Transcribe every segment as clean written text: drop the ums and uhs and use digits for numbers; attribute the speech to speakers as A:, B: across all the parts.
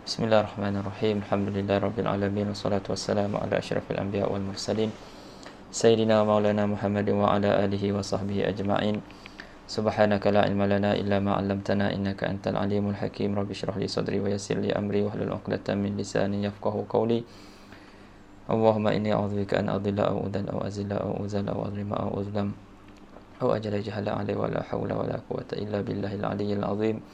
A: Bismillahirrahmanirrahim. Alhamdulillahirabbil alamin wassalatu wassalamu ala asyrafil anbiya wal mursalin sayyidina maulana Muhammadin wa ala alihi wa sahbihi ajma'in. Subhanaka la ilma lana illa ma 'allamtana innaka antal alimul hakim. Rabbi shrah li sadri wa yassir li amri wahlul 'uqdatam min lisani yafqahu qawli. Allahumma inni a'udzubika an adilla aw udal aw azilla aw uzala aw adrima aw uzlam aw ajala jahala 'alai wa la haula wa la quwwata illa billahil aliyyil azim.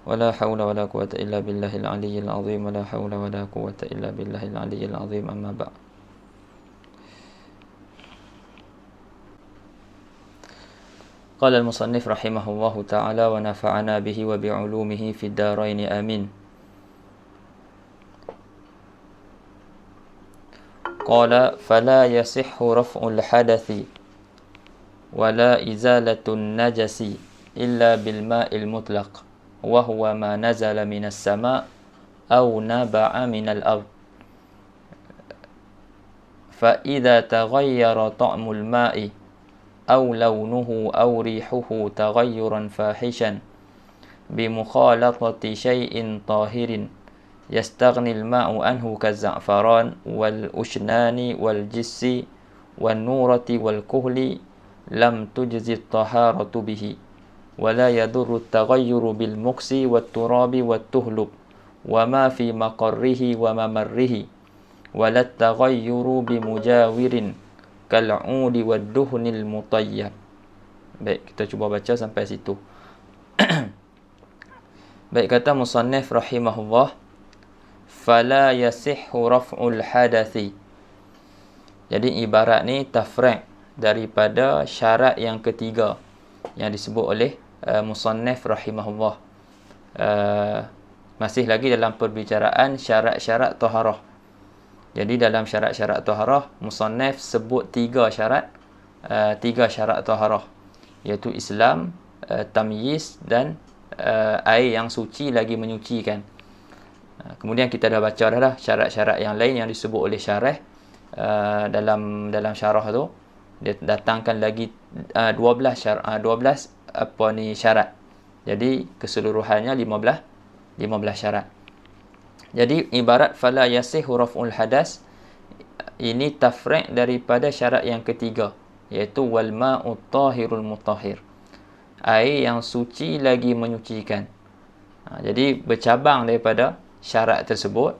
A: ولا حول ولا قوة إلا بالله العلي العظيم ولا حول ولا قوة إلا بالله العلي العظيم أما بعد. قال المصنف رحمه الله تعالى ونفعنا به وبعلومه في الدارين آمين. قال فلا يصح رفع الحدث ولا إزالة النجس إلا بالماء المطلق وهو ما نزل من السماء أو نبع من الأرض فإذا تغير طعم الماء أو لونه أو ريحه تغيرا فاحشا بمخالطة شيء طاهر يستغني الماء عنه كالزعفران والأشنان والجس والنورة والكهل لم تجزي الطهارة به ولا يضر التغير بالمكس والتراب والتهلب وما في مقره وممره ولا التغير بمجاور كالعود والدهن المطيب. Baik, kita cuba baca sampai situ. Baik, kata musannif rahimahullah, fala yasihhu raf'ul hadathi. Jadi ibarat ni tafriq daripada syarat yang ketiga yang disebut oleh musannif rahimahullah. Masih lagi dalam perbicaraan syarat-syarat taharah. Jadi dalam syarat-syarat taharah, musannif sebut tiga syarat taharah, iaitu Islam, tamyiz dan air yang suci lagi menyucikan. Kemudian kita dah baca dah syarat-syarat yang lain yang disebut oleh syarah dalam syarah tu. Dia datangkan lagi 12 syarat. Jadi keseluruhannya 15 syarat. Jadi ibarat fala yasihhu raf'ul hadas, ini tafriq daripada syarat yang ketiga, iaitu wal ma'ut tahirul mutahhir, air yang suci lagi menyucikan. Jadi bercabang daripada syarat tersebut.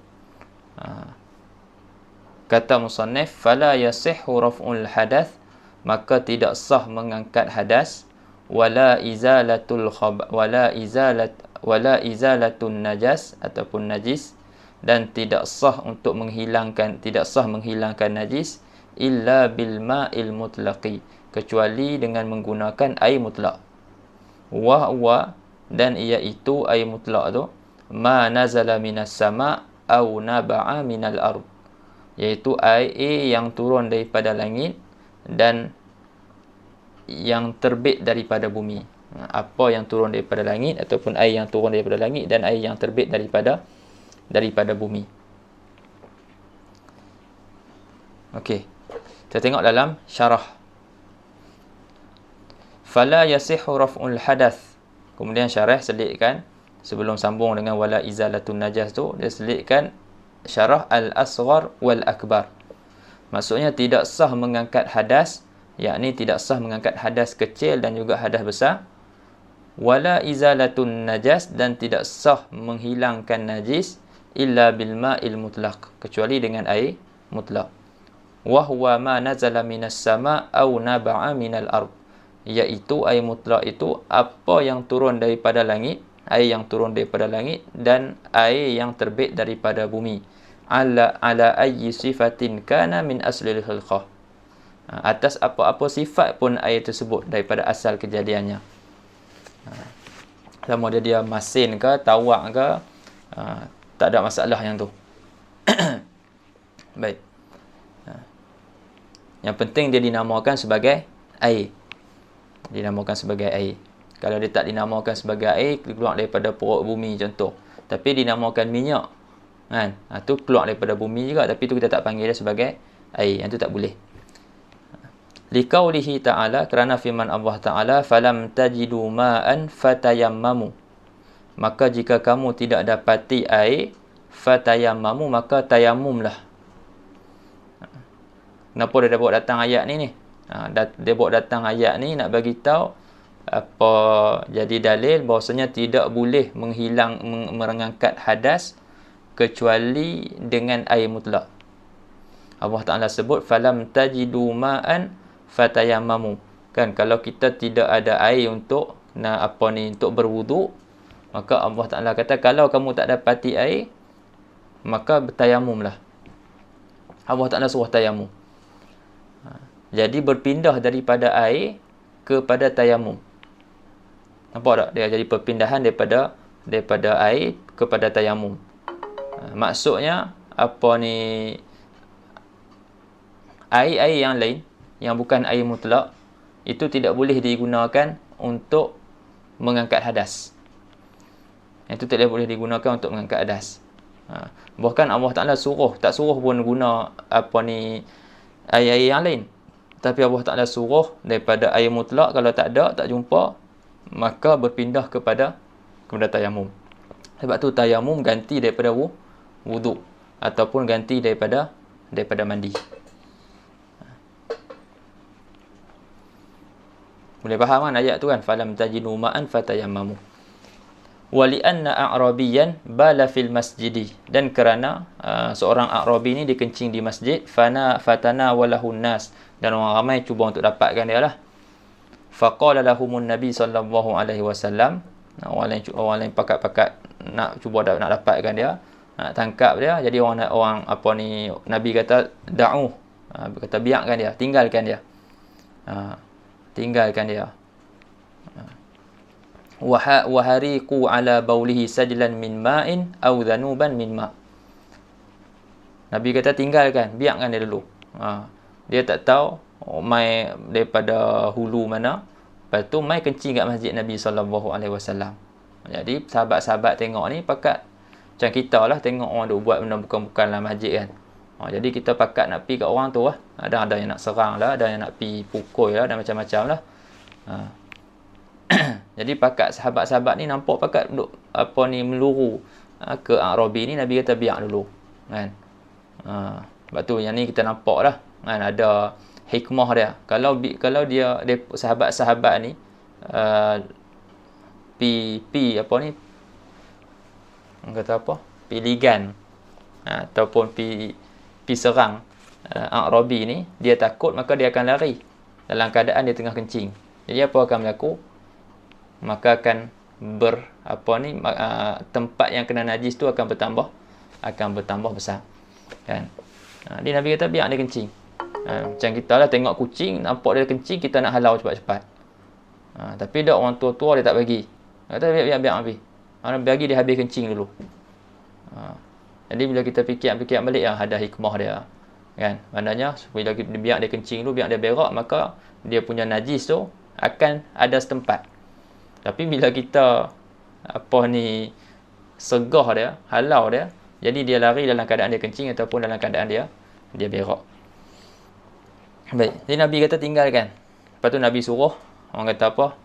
A: Kata musannif fala yasihhu raf'ul hadath, maka tidak sah mengangkat hadas, wala izalatun najas ataupun najis, dan tidak sah menghilangkan najis illa bil ma'il mutlaqi, kecuali dengan menggunakan air mutlak. Wa dan iaitu air mutlak tu ma nazala minas sama' au naba'a minal ard, iaitu air yang turun daripada langit dan yang terbit daripada bumi. Apa yang turun daripada langit ataupun air yang turun daripada langit dan air yang terbit daripada bumi. Okey. Kita tengok dalam syarah. Fala yasihhu raf'ul hadath. Kemudian syarah selitkan sebelum sambung dengan wala izalatun najas tu, dia selitkan syarah al-asghar wal akbar. Maksudnya tidak sah mengangkat hadas, yakni tidak sah mengangkat hadas kecil dan juga hadas besar. Wala izalatun najas, dan tidak sah menghilangkan najis illa bil ma'il mutlaq, kecuali dengan air mutlak. Wa huwa ma nazala minas sama' au naba'a minal ard, iaitu air mutlak itu apa yang turun daripada langit, air yang turun daripada langit dan air yang terbit daripada bumi. Ala ayyi sifatin kana min aslil khalqah, atas apa-apa sifat pun air tersebut daripada asal kejadiannya. Sama dia masin ke, tawak ke, tak ada masalah yang tu. Baik. Yang penting dia dinamakan sebagai air. Kalau dia tak dinamakan sebagai air, keluar daripada perut bumi contoh, tapi dinamakan minyak, kan? Tu keluar daripada bumi juga, tapi tu kita tak panggil dia sebagai air. Yang tu tak boleh. Liqaulihi ta'ala, kerana firman Allah Ta'ala, falam tajidu ma'an fatayammamu, maka jika kamu tidak dapati air, fatayammamu, maka tayamumlah. Kenapa dia bawa datang ayat ni? Dia bawa datang ayat ni nak bagi tahu apa jadi dalil bahawasanya tidak boleh mengangkat hadas kecuali dengan air mutlak. Allah Ta'ala sebut falam tajidu ma'an fatayammamu. Kan kalau kita tidak ada air untuk untuk berwuduk, maka Allah Ta'ala kata kalau kamu tak dapati air, maka bertayamumlah. Allah Ta'ala suruh tayamum. Jadi berpindah daripada air kepada tayamum. Nampak tak? Dia jadi perpindahan daripada air kepada tayamum. Maksudnya air-air yang lain yang bukan air mutlak itu tidak boleh digunakan untuk mengangkat hadas. Itu tidak boleh digunakan untuk mengangkat hadas. Bahkan Allah Ta'ala tak suruh pun guna air-air yang lain. Tapi Allah Ta'ala suruh daripada air mutlak, kalau tak jumpa, maka berpindah kepada tayamum. Sebab tu tayamum ganti daripada wuduk ataupun ganti daripada mandi. Boleh faham kan ayat tu kan? Falam tajidu ma'an fatayammamu. Wali anna a'rabiyan bala fil masjidi, dan kerana seorang a'rabi ni dia kencing di masjid, fatana walahun nas, dan orang ramai cuba untuk dapatkan dia lah. Faqala lahumun nabi sallallahu alaihi wasallam, orang lain pakat-pakat nak cuba nak dapatkan dia, nak tangkap dia. Jadi nabi kata da'u, kata biarkan dia, tinggalkan dia. Wahariqu ala baulihi sajlan min ma'in aw dhanuban min ma'. Nabi kata tinggalkan, biarkan dia dulu. Dia tak tahu mai daripada hulu mana, lepas tu mai kencing kat masjid Nabi SAW. Jadi sahabat-sahabat tengok ni pakat macam kita lah, tengok orang duk buat benda bukan-bukan dalam masjid kan. Jadi kita pakat nak pergi kat orang tu lah. Ada yang nak serang lah, ada yang nak pergi pukul lah, dan macam-macam lah. Jadi pakat sahabat-sahabat ni nampak pakat duk meluru ke Arabi ni. Nabi kata biar dulu kan. Sebab tu yang ni kita nampak lah kan, ada hikmah dia. Kalau dia sahabat-sahabat ni piligan ataupun pi serang Arabi ni, dia takut, maka dia akan lari dalam keadaan dia tengah kencing. Jadi apa akan berlaku? Maka akan tempat yang kena najis tu akan bertambah besar kan. Jadi Nabi kata biar dia kencing. Macam kita lah tengok kucing, nampak dia kencing, kita nak halau cepat-cepat. Tapi dah orang tua-tua dia tak bagi. Kata biar habis. Bagi dia habis kencing dulu. Jadi bila kita fikir balik ada hikmah dia kan. Maknanya bila biar dia kencing dulu, biar dia berak, maka dia punya najis tu akan ada setempat. Tapi bila kita segah dia, halau dia, jadi dia lari dalam keadaan dia kencing ataupun dalam keadaan dia berak. Baik, jadi Nabi kata tinggalkan. Lepas tu Nabi suruh, orang kata apa?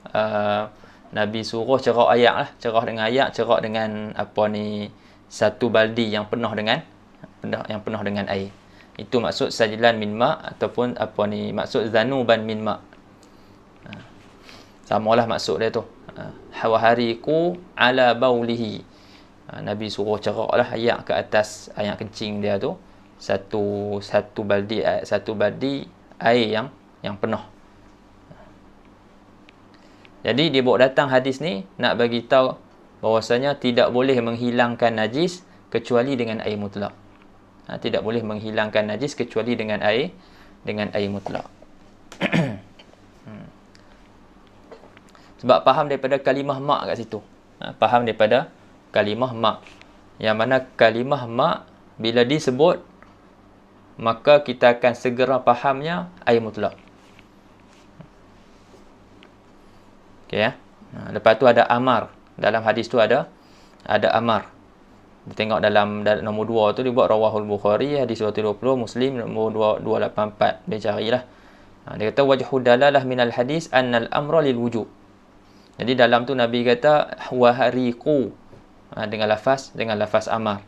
A: Nabi suruh cerak ayak lah, cerah dengan ayak, cerak dengan satu baldi yang penuh dengan air. Itu maksud sajlan min ma' ataupun maksud zanuban min ma'. Samalah maksud dia tu. Hawahariku ala baulihi. Nabi suruh cerak lah ayak ke atas ayak kencing dia tu. Satu baldi air yang penuh. Jadi dia bawa datang hadis ni nak bagi tahu bahwasanya tidak boleh menghilangkan najis kecuali dengan air mutlak. Tidak boleh menghilangkan najis kecuali dengan air mutlak. Sebab faham daripada kalimah ma' kat situ. Faham daripada kalimah ma'. Yang mana kalimah ma' bila disebut, maka kita akan segera fahamnya air mutlak. Okey ya. Lepas tu ada amar. Dalam hadis tu ada amar. Kita tengok dalam nombor 2 tu dia buat rawahul Bukhari hadis 220, Muslim nombor 284. Dia carilah. Dia kata wajhu dalalah minal hadis annal amra lil wujub. Jadi dalam tu Nabi kata wahariqu dengan lafaz amar.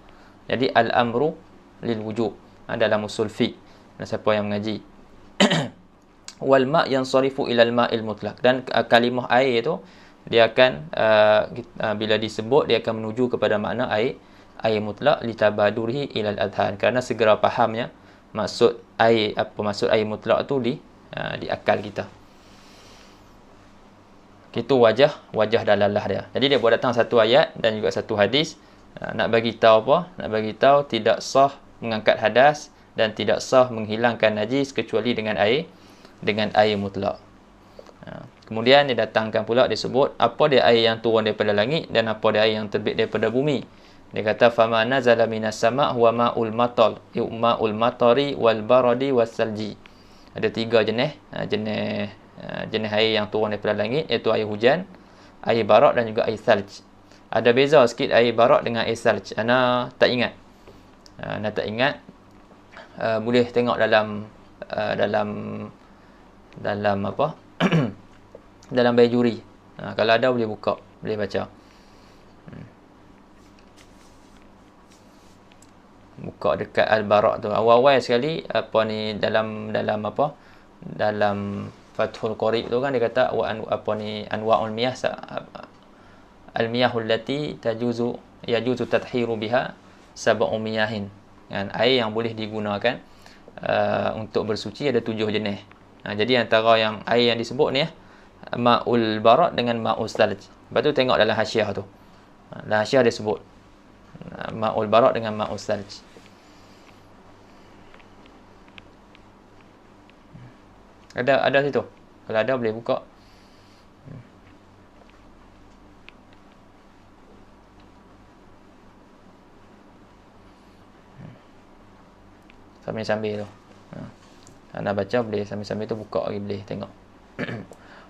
A: Jadi al-amru lil wujub dalam usul fiqh, dan siapa yang mengaji. Wal ma' yansarifu ila al-ma'il mutlaq, dan kalimah air tu dia akan bila disebut dia akan menuju kepada makna air mutlak litabadurihi ila al-adhan, kerana segera fahamnya maksud air, apa maksud air mutlak tu di akal kita. Itu wajah dalalah dia. Jadi dia buat datang satu ayat dan juga satu hadis nak bagi tahu apa? Nak bagi tahu tidak sah mengangkat hadas dan tidak sah menghilangkan najis kecuali dengan air mutlak. Kemudian dia datangkan pula disebut apa dia air yang turun daripada langit dan apa dia air yang terbit daripada bumi. Dia kata fama nazala minas sama' huwa ma'ul matal, ma'ul matari wal baradi was salji. Ada 3 jenis air yang turun daripada langit, iaitu air hujan, air barak dan juga air salj. Ada beza sikit air barak dengan air salj. Ana tak ingat. Boleh tengok dalam apa? dalam Bayjuri. Kalau ada boleh buka, boleh baca. Buka dekat Al-Barak tu. Awal-awal sekali dalam Fathul Qorib tu kan dia kata anwa'ul miyah al-miyahul lati yajuzu tadhiru biha sab'u miyahin. Kan, air yang boleh digunakan untuk bersuci ada 7 jenis. Jadi antara yang air yang disebut ni ma'ul barak dengan ma'ul salj. Lepas tu tengok dalam hasyiah tu. Dalam hasyiah dia sebut ma'ul barak dengan ma'ul salj. Ada situ. Kalau ada boleh buka. Sambil-sambil tu. Anda baca boleh sambil-sambil tu buka lagi boleh tengok.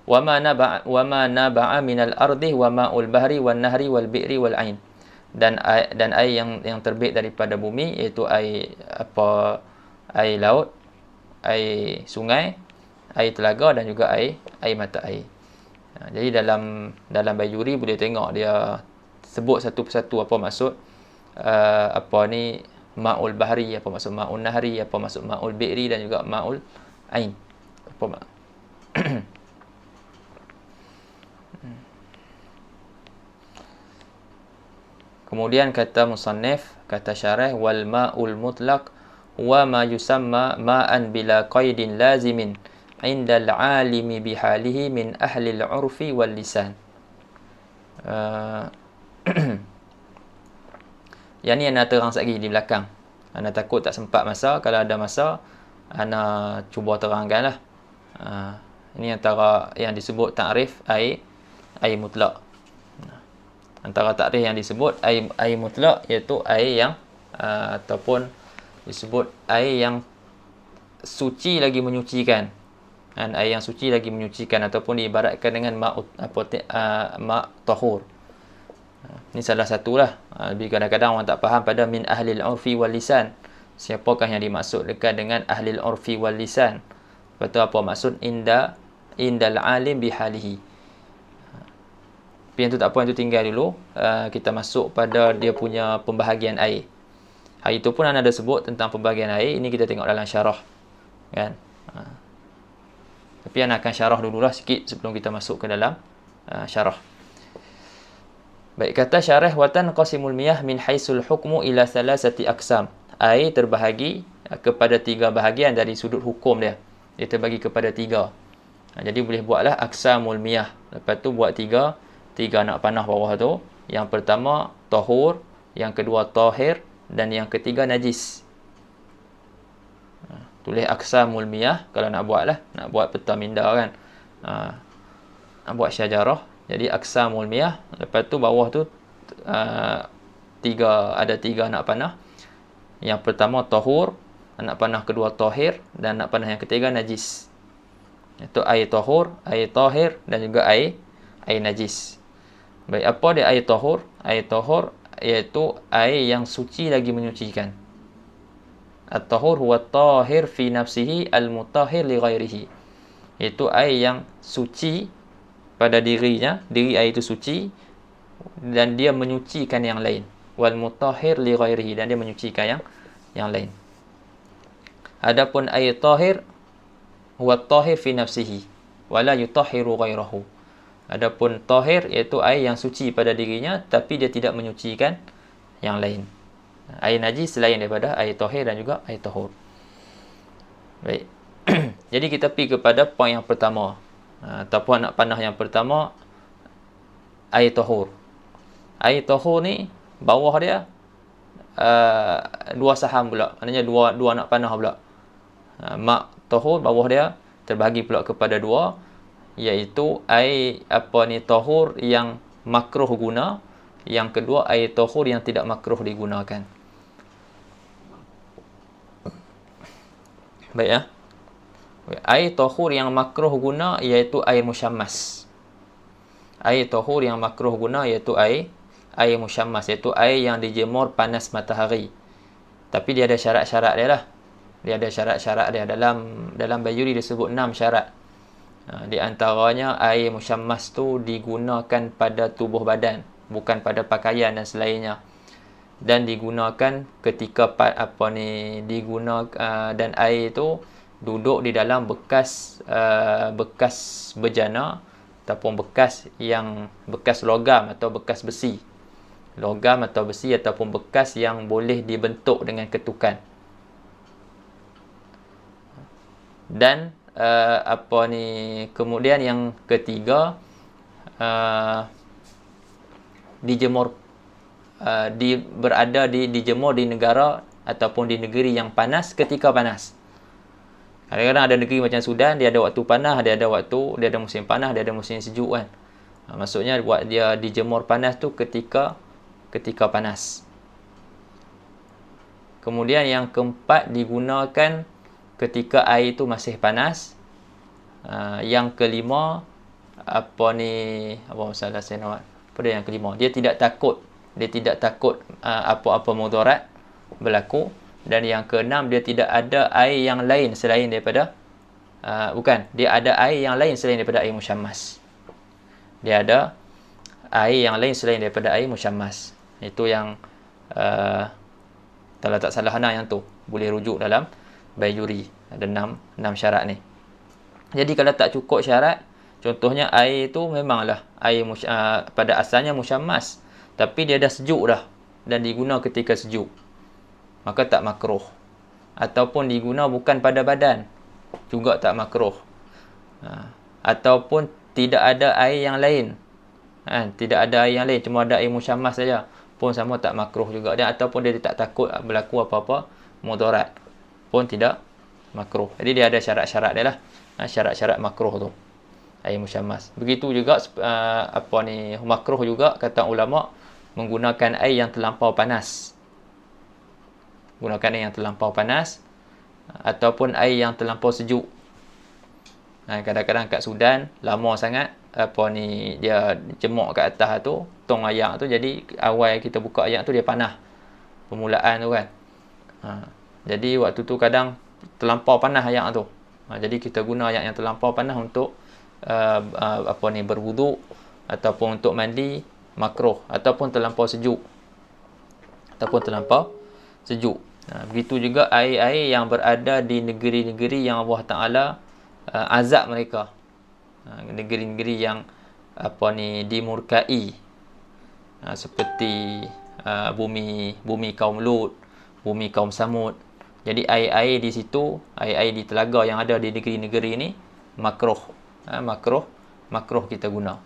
A: Wa ma naba'a minal ardi wa ma'ul bahri wan nahri wal bi'ri wal ain. Dan air yang terbit daripada bumi, iaitu air laut, air sungai, air telaga dan juga air mata air. Jadi dalam Bayjuri boleh tengok dia sebut satu persatu apa maksud ma'ul bahri, apa maksud ma'ul nahri, apa maksud ma'ul bi'ri dan juga ma'ul ain. Kemudian kata musannif, kata syarah, wal ma'ul mutlaq wa ma yusamma ma'an bila qaidin lazimin indal alimi bihalihi min ahli al-urfi wal lisan. Yang ni ana terang lagi di belakang. Ana takut tak sempat masa. Kalau ada masa ana cuba terangkanlah. Ini antara yang disebut takrif air mutlak. Antara takrif yang disebut air mutlak iaitu air yang ataupun disebut air yang suci lagi menyucikan. Dan air yang suci lagi menyucikan ataupun diibaratkan dengan ma' tahur. Ini salah satulah. Lebih kadang-kadang orang tak faham pada min ahlil urfi wal lisan. Siapakah yang dimaksud dekat dengan ahlil urfi wal lisan? Lepas tu apa maksud indal alim bihalihi. Tapi yang tu tak apa, yang tu tinggal dulu. Kita masuk pada dia punya pembahagian air. Hari tu pun ada sebut tentang pembahagian air. Ini kita tengok dalam syarah. Kan? Tapi Ana akan syarah dululah sikit sebelum kita masuk ke dalam syarah. Baik, kata syarah, watan qasimul miyah min haisul hukmu ila thalathati aqsam. Air terbahagi kepada 3 bahagian dari sudut hukum dia. Dia terbagi kepada 3. Jadi boleh buatlah aqsamul miyah. Lepas tu buat 3 nak panah bawah tu. Yang pertama tahur, yang kedua tahir dan yang ketiga najis. Tulis aqsamul miyah kalau nak buat lah. Nak buat peta minda kan. Nak buat syajarah. Jadi aqsamul miyah. Lepas tu bawah tu ada 3 nak panah. Yang pertama tahur, anak panah kedua tahir dan anak panah yang ketiga najis. Itu air tahur, air tahir dan juga air najis. Baik, apa dia air tahur? Air tahur iaitu air yang suci lagi menyucikan. At-tahur huwa at-tahir fi nafsihi al-mutahhir li ghairihi. Itu air yang suci pada dirinya, diri air itu suci dan dia menyucikan yang lain. wal mutahhir li ghairihi, dan dia menyucikan yang lain. Adapun air tahir huwa tahir fi nafsihi wala yutahhiru ghairahu. Adapun tahir iaitu air yang suci pada dirinya tapi dia tidak menyucikan yang lain. Air najis selain daripada air tahir dan juga air tahur. Baik. Jadi kita pergi kepada poin yang pertama, ataupun anak panah yang pertama, air tahur. Air tahur ni bawah dia dua saham pula, maknanya dua anak panah pula. Mak tahur bawah dia terbahagi pula kepada dua, iaitu air tahur yang makruh guna, yang kedua air tahur yang tidak makruh digunakan. Baik ya. Air tahur yang makruh guna iaitu air musyammas. Air tahur yang makruh guna iaitu air musyammas, iaitu air yang dijemur panas matahari. Tapi dia ada syarat-syarat dia lah. Dia ada syarat-syarat dia. Dalam Baiuri disebut 6 syarat. Di antaranya air musyammas tu digunakan pada tubuh badan, bukan pada pakaian dan selainnya. Dan digunakan ketika dan air itu duduk di dalam bekas bejana ataupun bekas logam atau bekas besi. Logam atau besi ataupun bekas yang boleh dibentuk dengan ketukan. Dan kemudian yang ketiga, dijemur dijemur di negara ataupun di negeri yang panas ketika panas. Kadang-kadang ada negeri macam Sudan, dia ada waktu panas, dia ada musim panas, dia ada musim sejuk kan. Maksudnya buat dia dijemur panas tu ketika panas. Kemudian yang keempat, digunakan ketika air itu masih panas. Yang kelima, masalah saya nak. Pada yang kelima, dia tidak takut apa-apa mudarat berlaku. Dan yang keenam, dia tidak ada air yang lain selain daripada dia ada air yang lain selain daripada air musyammas. Dia ada air yang lain selain daripada air musyammas. Itu yang kalau tak salah yang tu boleh rujuk dalam Baiuri. Ada 6 syarat ni. Jadi kalau tak cukup syarat, contohnya air tu memanglah air pada asalnya musyammas, tapi dia dah sejuk dah dan diguna ketika sejuk, maka tak makruh. Ataupun diguna bukan pada badan, juga tak makruh. Ataupun tidak ada air yang lain, tidak ada air yang lain, cuma ada air musyammas saja, pun sama tak makruh juga. Dan ataupun dia tak takut berlaku apa-apa mudarat, pun tidak makruh. Jadi dia ada syarat-syarat dia lah, syarat-syarat makruh tu, air musyammas. Begitu juga makruh juga kata ulama menggunakan air yang terlampau panas. Gunakan air yang terlampau panas ataupun air yang terlampau sejuk. Kadang-kadang kat Sudan lama sangat dia cemok kat atas tu tong ayak tu, jadi awal kita buka ayak tu dia panas permulaan tu kan. Jadi waktu tu kadang terlampau panas ayak tu. Jadi kita guna ayak yang terlampau panas untuk berwuduk ataupun untuk mandi, makruh. Ataupun terlampau sejuk. Begitu juga air-air yang berada di negeri-negeri yang Allah Ta'ala azab mereka. Negeri-negeri yang dimurkai, seperti bumi kaum Lut, bumi kaum Samud. Jadi air-air di situ, air-air di telaga yang ada di negeri-negeri ini makruh. Makruh kita guna.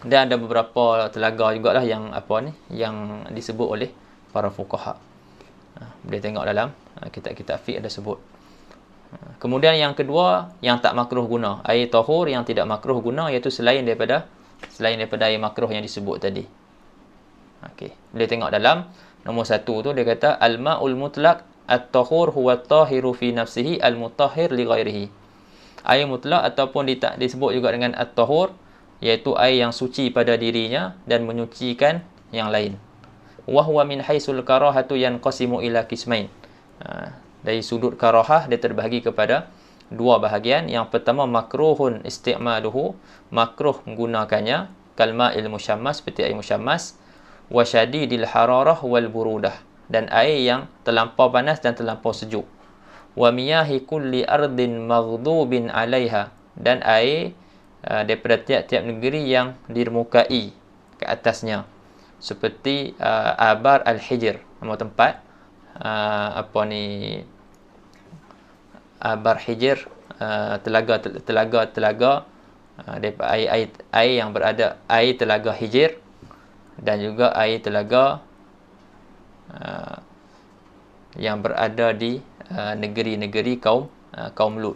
A: Dan ada beberapa telaga jugalah yang yang disebut oleh para fuqaha. Boleh tengok dalam kitab-kitab fiqh ada sebut. Kemudian yang kedua, yang tak makruh guna, air tahur yang tidak makruh guna, iaitu selain daripada air makruh yang disebut tadi. Okey, boleh tengok dalam nombor 1 tu dia kata al-ma'ul mutlaq at-tahur huwa at-tahiru fi nafsihi al-mutahhir li ghairihi. Air mutlak ataupun disebut juga dengan at-tahur, iaitu air yang suci pada dirinya dan menyucikan yang lain. Wa huwa min haisul karahatu yanqasimu ila qismain. Dari sudut karahah dia terbahagi kepada dua bahagian. Yang pertama makruhun isti'maluhu, makruh menggunakannya. kalma'il musyammas, seperti air musyammas, wa syadidil hararah wal burudah, dan air yang terlampau panas dan terlampau sejuk, wa miyahi kulli ardin maghdubin 'alaiha, dan air daripada tiap-tiap negeri yang dirmukai ke atasnya, seperti Abar Al-Hijr, nama tempat Abar Hijr, telaga daripada air yang berada, air telaga Hijr, dan juga air telaga yang berada di negeri-negeri kaum Lut.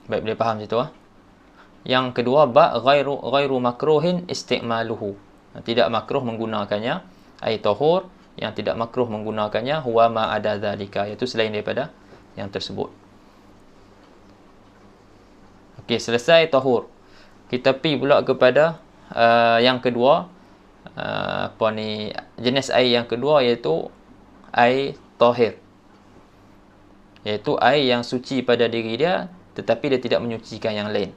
A: Baik, boleh faham situ ah. Yang kedua, ghairu makruhin isti'maluhu, tidak makruh menggunakannya, air tahur yang tidak makruh menggunakannya, huwa ma ada zalika, iaitu selain daripada yang tersebut. Okey, selesai tahur. Kita pergi pula kepada yang kedua, jenis air yang kedua, iaitu air tahir, iaitu air yang suci pada diri dia tetapi dia tidak menyucikan yang lain.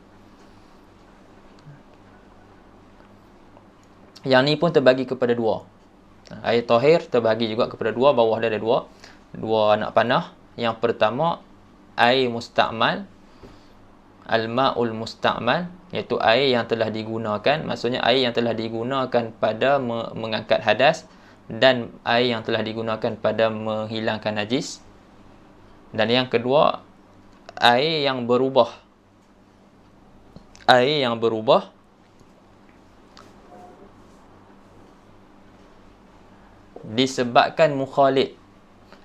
A: Yang ni pun terbagi kepada dua. Air tahir terbagi juga kepada dua, bawah dia ada dua anak panah. Yang pertama, air musta'mal, al-ma'ul musta'mal, iaitu air yang telah digunakan, maksudnya air yang telah digunakan pada mengangkat hadas, dan air yang telah digunakan pada menghilangkan najis. Dan yang kedua, air yang berubah. Air yang berubah disebabkan mukhalid.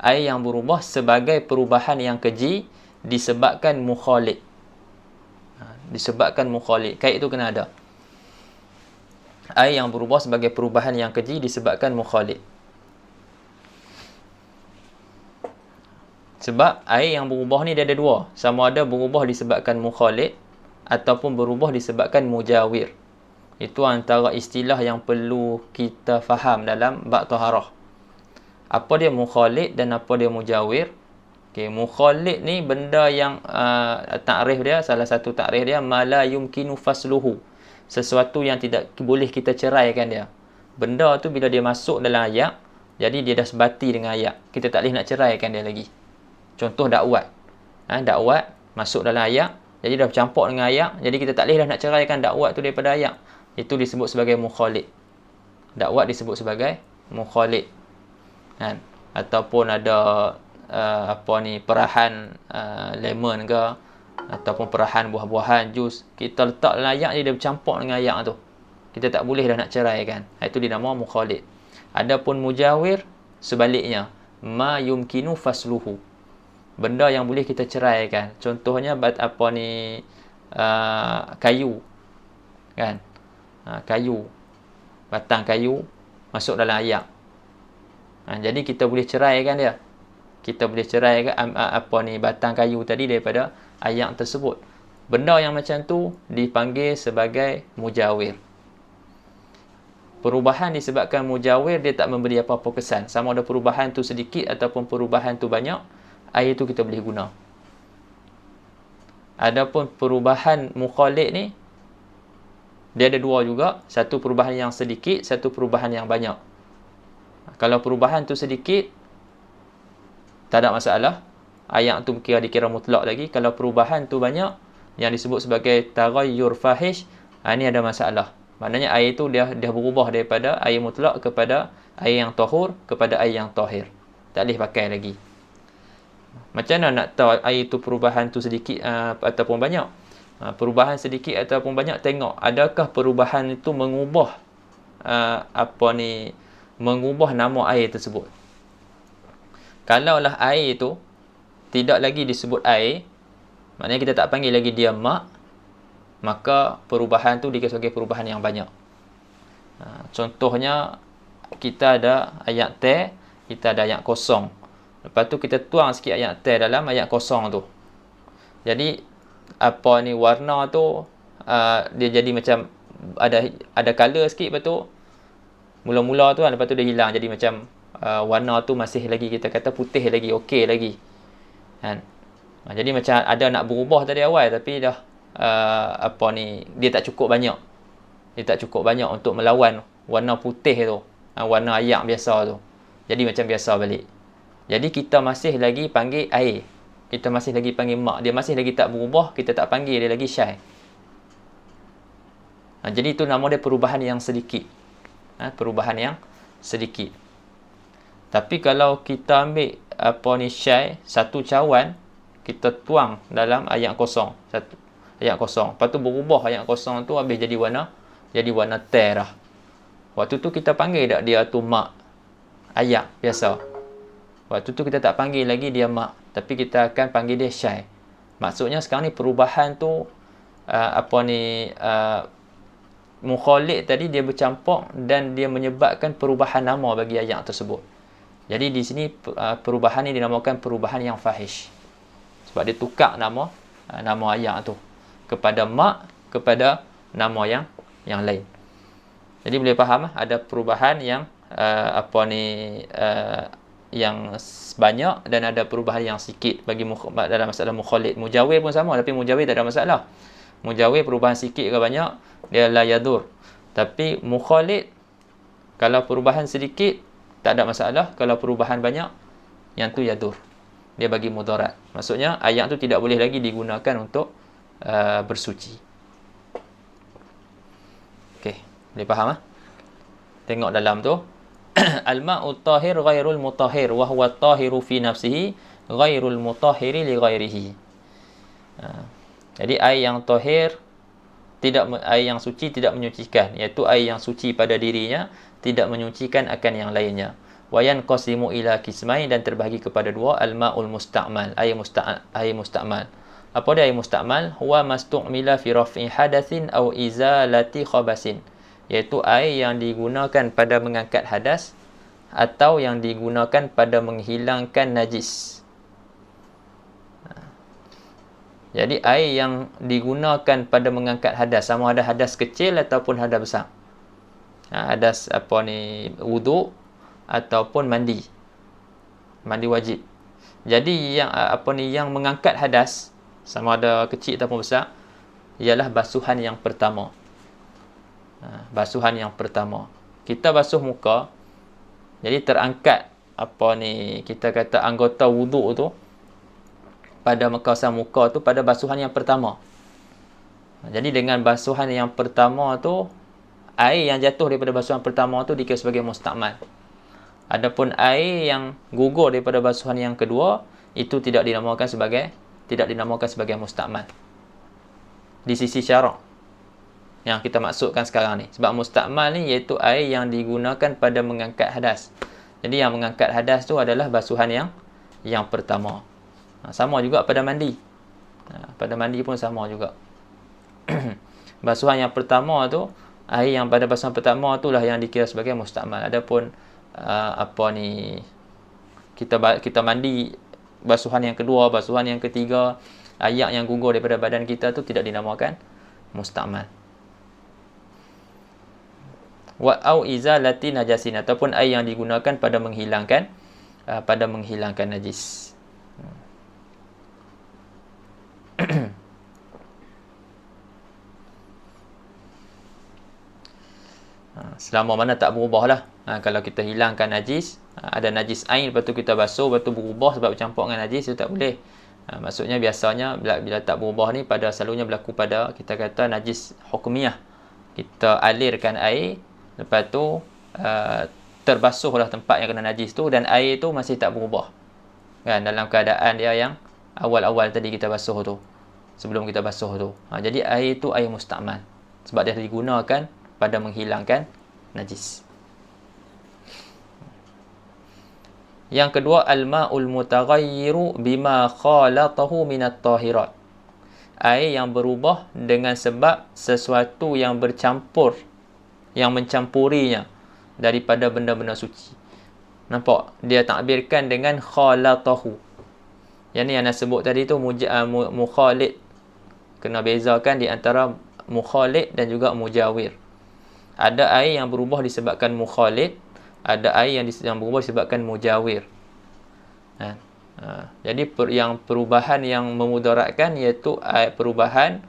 A: Air yang berubah sebagai perubahan yang keji disebabkan mukhalid. Disebabkan mukhalid. Kait itu kena ada. Air yang berubah sebagai perubahan yang keji disebabkan mukhalid. Sebab air yang berubah ni dia ada dua. Sama ada berubah disebabkan mukhalid ataupun berubah disebabkan mujawir. Itu antara istilah yang perlu kita faham dalam bab taharah. Apa dia mukhalid dan apa dia mujawir? Okey, mukhalid ni benda yang takrif dia, salah satu takrif dia, ma la yumkinu fasluhu. Sesuatu yang tidak boleh kita ceraikan dia. Benda tu bila dia masuk dalam ayak, jadi dia dah sebati dengan ayak. Kita tak boleh nak ceraikan dia lagi. Contoh dakwat. Dakwat masuk dalam ayak, jadi dah bercampur dengan ayak, jadi kita tak boleh dah nak ceraikan dakwat tu daripada ayak. Itu disebut sebagai mukhalid. Dakwat disebut sebagai mukhalid. Ataupun ada perahan lemon ke, ataupun perahan buah-buahan, jus, kita letak dalam ayak, dia bercampur dengan ayak tu. Kita tak boleh dah nak ceraikan. Itu dinama mukhalid. Adapun mujawir, sebaliknya, ma yumkinu fasluhu. Benda yang boleh kita ceraikan. Contohnya kayu. Kan? Kayu. Batang kayu masuk dalam ayak. Jadi kita boleh ceraikan dia. Kita boleh ceraikan batang kayu tadi daripada ayak tersebut. Benda yang macam tu dipanggil sebagai mujawir. Perubahan disebabkan mujawir, dia tak memberi apa-apa kesan. Sama ada perubahan tu sedikit ataupun perubahan tu banyak, air tu kita boleh guna. Adapun perubahan mukhalid ni, dia ada dua juga. Satu perubahan yang sedikit, satu perubahan yang banyak. Kalau perubahan tu sedikit, tak ada masalah. Ayak tu dikira mutlak lagi. Kalau perubahan tu banyak, yang disebut sebagai taghayyur fahish, ini ada masalah. Maknanya air tu dia berubah daripada air mutlak kepada air yang tahur, kepada air yang tahir. Tak boleh pakai lagi. Macam mana nak tahu air tu perubahan tu sedikit ataupun banyak? Perubahan sedikit ataupun banyak, tengok adakah perubahan itu mengubah mengubah nama air tersebut. Kalaulah air itu tidak lagi disebut air, maknanya kita tak panggil lagi dia mak, maka perubahan tu dikira sebagai perubahan yang banyak. Contohnya, kita ada ayat teh, kita ada ayat kosong. Lepas tu kita tuang sikit ayat teh dalam ayat kosong tu. Jadi warna tu dia jadi macam ada color sikit. Lepas tu mula-mula tu lepas tu dia hilang, jadi macam warna tu masih lagi kita kata putih lagi, okey lagi. Kan? Jadi macam ada nak berubah tadi awal, tapi dah dia tak cukup banyak. Dia tak cukup banyak untuk melawan warna putih tu, warna ayak biasa tu. Jadi macam biasa balik. Jadi kita masih lagi panggil air. Kita masih lagi panggil mak. Dia masih lagi tak berubah, kita tak panggil dia lagi syai. Jadi itu nama dia perubahan yang sedikit. Perubahan yang sedikit. Tapi kalau kita ambil syai, satu cawan, kita tuang dalam ayak kosong. Satu ayak kosong. Lepas tu berubah ayak kosong tu habis jadi warna terah. Waktu tu kita panggil tak dia tu mak ayak biasa. Waktu tu kita tak panggil lagi dia mak, tapi kita akan panggil dia syai. Maksudnya sekarang ni perubahan tu mukhalid tadi dia bercampur dan dia menyebabkan perubahan nama bagi ayak tersebut. Jadi di sini perubahan ni dinamakan perubahan yang fahish. Sebab dia tukar nama ayak tu kepada mak, kepada nama yang lain. Jadi boleh faham ada perubahan yang yang banyak dan ada perubahan yang sikit bagi dalam masalah mukhalid. Mujawir pun sama, tapi mujawir tak ada masalah. Mujawir perubahan sikit ke banyak, dia la yadur. Tapi mukhalid, kalau perubahan sedikit tak ada masalah, kalau perubahan banyak, yang tu yadur. Dia bagi mudarat. Maksudnya ayat tu tidak boleh lagi digunakan untuk bersuci. Okey, boleh faham Tengok dalam tu. Al-ma'u tahir ghairul mutahhir wa huwa tahiru fi nafsihi ghairul mutahhiri li ghairihi. Jadi air yang tahir air yang suci tidak menyucikan, iaitu air yang suci pada dirinya tidak menyucikan akan yang lainnya. Wa yanqasimu ila qismain, dan terbahagi kepada dua, al-ma'ul musta'mal, air musta'mal. Apa dia air musta'mal? Huwa mastu'mila fi raf'i hadatsin aw izalati khabasin, iaitu air yang digunakan pada mengangkat hadas atau yang digunakan pada menghilangkan najis. Jadi air yang digunakan pada mengangkat hadas, sama ada hadas kecil ataupun hadas besar. Hadas wuduk ataupun mandi wajib. Jadi yang mengangkat hadas, sama ada kecil ataupun besar, ialah basuhan yang pertama. Basuhan yang pertama. Kita basuh muka, jadi terangkat kita kata anggota wuduk tu pada kawasan muka tu pada basuhan yang pertama. Jadi dengan basuhan yang pertama tu, air yang jatuh daripada basuhan pertama tu dikira sebagai musta'mal. Adapun air yang gugur daripada basuhan yang kedua, itu tidak dinamakan sebagai musta'mal di sisi syarak yang kita maksudkan sekarang ni. Sebab musta'mal ni iaitu air yang digunakan pada mengangkat hadas. Jadi yang mengangkat hadas tu adalah basuhan yang pertama. Sama juga pada mandi. Pada mandi pun sama juga. Basuhan yang pertama tu, air yang pada basuhan pertama tu lah yang dikira sebagai musta'mal. Adapun kita mandi basuhan yang kedua, basuhan yang ketiga, air yang gugur daripada badan kita tu tidak dinamakan musta'mal. Wa au izalati najasin, ataupun air yang digunakan pada menghilangkan najis. Selama mana tak berubah lah. Kalau kita hilangkan najis, ada najis ain, lepas tu kita basuh, lepas tu berubah sebab bercampur dengan najis, itu tak boleh. Maksudnya biasanya bila tak berubah ni, selalunya berlaku pada, kita kata, najis hukmiyah. Kita alirkan air, lepas tu terbasuhlah tempat yang kena najis tu, dan air tu masih tak berubah, kan, dalam keadaan dia yang awal-awal tadi kita basuh tu, sebelum kita basuh tu. Jadi air tu air musta'mal, sebab dia digunakan pada menghilangkan najis. Yang kedua, al-ma'ul mutaghayyiru bima khalatahu minat tahirat, air yang berubah dengan sebab sesuatu yang bercampur, yang mencampurinya daripada benda-benda suci. Nampak? Dia takbirkan dengan khalatahu. Yang ni yang nak sebut tadi tu mukhalid. Kena bezakan di antara mukhalid dan juga mujawir. Ada air yang berubah disebabkan mukhalid, ada air yang berubah disebabkan mujawir. Jadi yang perubahan yang memudaratkan iaitu perubahan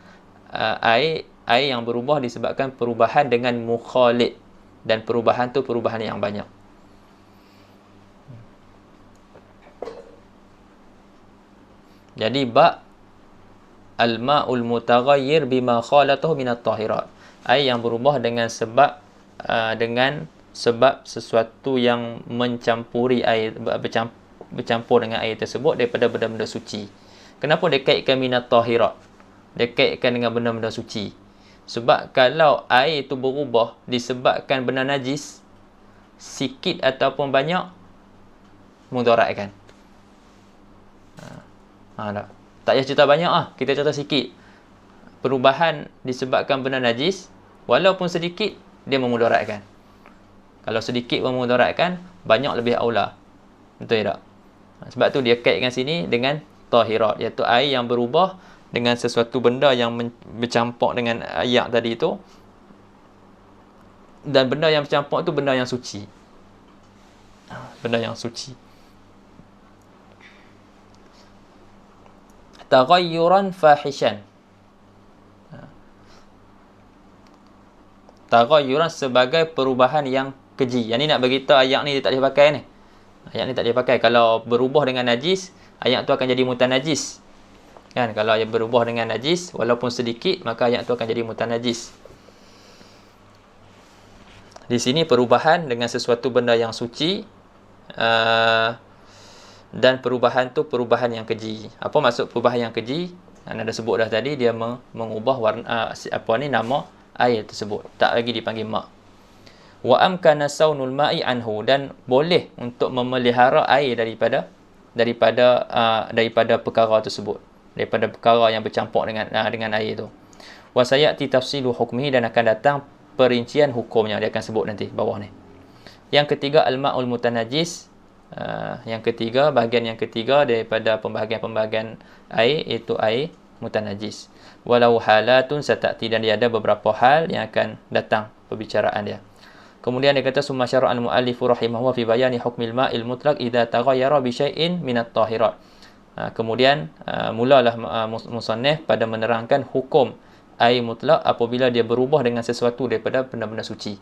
A: air yang berubah disebabkan perubahan dengan mukhalid, dan perubahan tu perubahan yang banyak. Jadi al-ma'ul mutaghayyir bima khalatahu minat tahirat. Air yang berubah dengan sebab sesuatu yang mencampuri air, bercampur dengan air tersebut daripada benda-benda suci. Kenapa dia kaitkan minat tahirat? Dia kaitkan dengan benda-benda suci. Sebab kalau air itu berubah disebabkan benda najis, sikit ataupun banyak, mudaratkan. Tak payah cerita banyak kita cerita sikit. Perubahan disebabkan benda najis, walaupun sedikit, dia memudaratkan. Kalau sedikit memudaratkan, banyak lebih aula. Betul tak? Sebab tu dia kaitkan sini dengan tahirat, iaitu air yang berubah dengan sesuatu benda yang bercampur dengan air tadi tu. Dan benda yang bercampur tu benda yang suci. Benda yang suci. Taghayyuran fahishan. Taghayyuran sebagai perubahan yang keji. Yang ni nak beritahu ayat ni dia tak boleh pakai ni. Ayat ni tak boleh pakai. Kalau berubah dengan najis, ayat tu akan jadi mutanajis. Kan? Kalau ayat berubah dengan najis, walaupun sedikit, maka ayat tu akan jadi mutanajis. Di sini perubahan dengan sesuatu benda yang suci, dan perubahan tu perubahan yang keji. Apa maksud perubahan yang keji? Anda dah sebut dah tadi, dia mengubah warna nama air tersebut. Tak lagi dipanggil ma'. Wa amkana saunul ma'i anhu, dan boleh untuk memelihara air daripada perkara tersebut, daripada perkara yang bercampur dengan air tu. Wa sayati tafsilu hukmihi, dan akan datang perincian hukumnya, dia akan sebut nanti bawah ni. Yang ketiga, al-ma'ul mutanajis. Bahagian yang ketiga daripada pembahagian-pembahagian air, iaitu air mutanajis. Walau halatun satati, dan dia ada beberapa hal yang akan datang perbicaraan dia. Kemudian dia kata summa syara'al mu'allifu rahimahu fi bayani hukmil ma'il mutlaq idza taghayyara bi syai'in minat tahirat. Kemudian mulalah musannif pada menerangkan hukum air mutlak apabila dia berubah dengan sesuatu daripada benda-benda suci.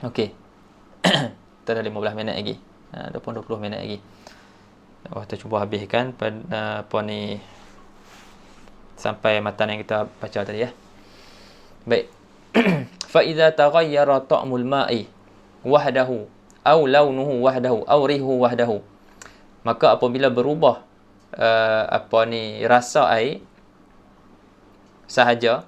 A: Okey. Kita dah 15 minit lagi. 20 minit lagi. Kita cuba habiskan pada sampai matan yang kita baca tadi ya. Baik. Fa idza taghayyara ta'mul ma'i wahdahu aw launuhu wahdahu aw rihuhu wahdahu. Maka apabila berubah rasa air sahaja,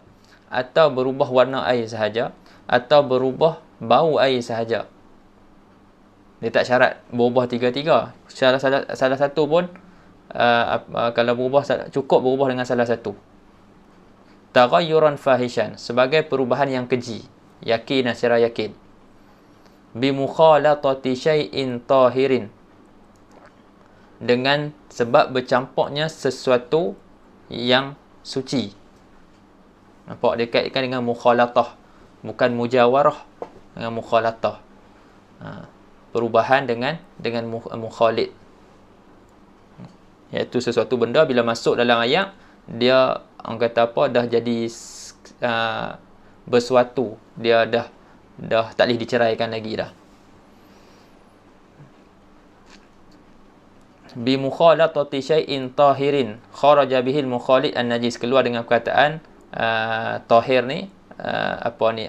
A: atau berubah warna air sahaja, atau berubah bau air sahaja. Dia tak syarat berubah tiga-tiga. Salah satu pun kalau berubah, cukup berubah dengan salah satu. Taghayyuran fahishan, sebagai perubahan yang keji, yakin dan secara yakin. Bi mukhalatati syai'in tahirin, dengan sebab bercampurnya sesuatu yang suci. Nampak dia kaitkan dengan mukhalatah, bukan mujawarah, dengan mukhalatah. Perubahan dengan mukhalid, iaitu sesuatu benda bila masuk dalam ayat, dia orang kata apa, dah jadi bersuatu, dia dah tak boleh diceraikan lagi dah. Bi mukhalatati syai'in tahirin kharaja bihil mukhalid an-najis, keluar dengan perkataan tahir ni